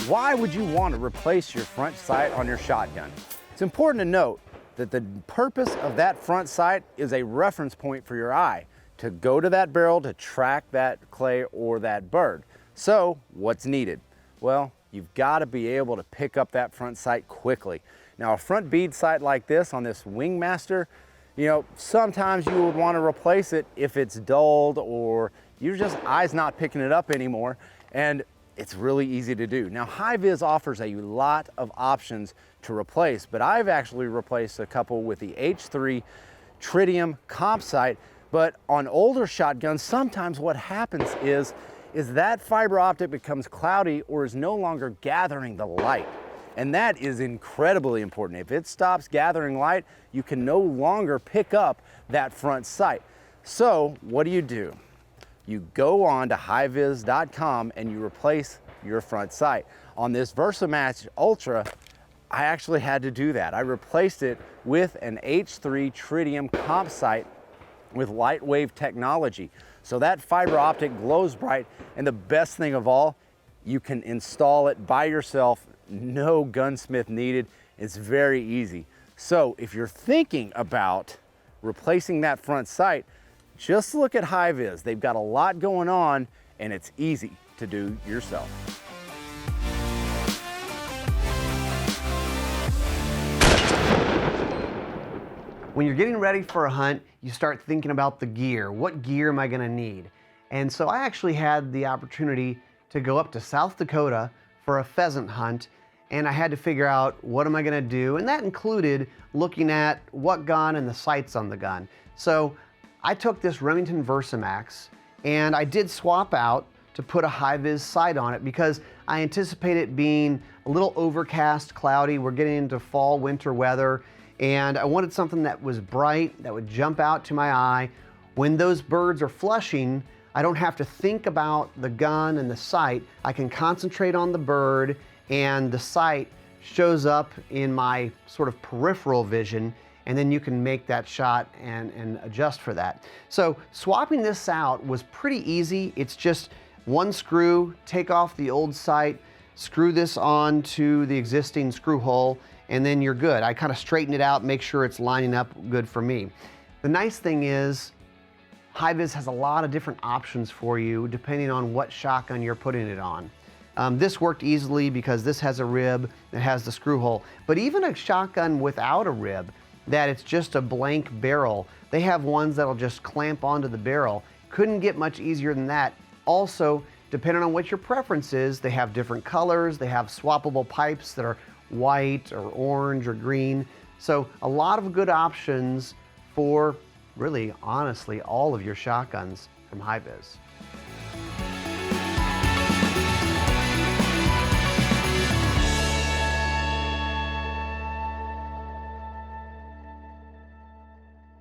Why would you want to replace your front sight on your shotgun? It's important to note that the purpose of that front sight is a reference point for your eye to go to that barrel to track that clay or that bird. So what's needed? Well, you've got to be able to pick up that front sight quickly. Now a front bead sight like this on this Wingmaster, you know, sometimes you would want to replace it if it's dulled or your just eye's not picking it up anymore, and it's really easy to do. Now HIVIZ offers a lot of options to replace, but I've actually replaced a couple with the H3 Tritium CompSight. But on older shotguns, sometimes what happens is that fiber optic becomes cloudy or is no longer gathering the light. And that is incredibly important. If it stops gathering light, you can no longer pick up that front sight. So what do? You go on to HIVIZ.com and you replace your front sight. On this VersaMatch Ultra, I actually had to do that. I replaced it with an H3 Tritium CompSight with LiteWave technology. So that fiber optic glows bright, and the best thing of all, you can install it by yourself, no gunsmith needed. It's very easy. So if you're thinking about replacing that front sight, just look at HIVIZ. They've got a lot going on, and it's easy to do yourself. When you're getting ready for a hunt, you start thinking about the gear. What gear am I gonna need? And so I actually had the opportunity to go up to South Dakota for a pheasant hunt, and I had to figure out what am I gonna do, and that included looking at what gun and the sights on the gun. So I took this Remington VersaMax and I did swap out to put a HIVIZ sight on it because I anticipate it being a little overcast, cloudy. We're getting into fall, winter weather, and I wanted something that was bright, that would jump out to my eye. When those birds are flushing, I don't have to think about the gun and the sight. I can concentrate on the bird, and the sight shows up in my sort of peripheral vision, and then you can make that shot and adjust for that. So swapping this out was pretty easy. It's just one screw, take off the old sight, screw this on to the existing screw hole, and then you're good. I kind of straighten it out, make sure it's lining up good for me. The nice thing is, HIVIZ has a lot of different options for you depending on what shotgun you're putting it on. This worked easily because this has a rib that has the screw hole, but even a shotgun without a rib, that it's just a blank barrel, they have ones that'll just clamp onto the barrel. Couldn't get much easier than that. Also, depending on what your preference is, they have different colors, they have swappable pipes that are white or orange or green. So a lot of good options for really, honestly, all of your shotguns from HIVIZ.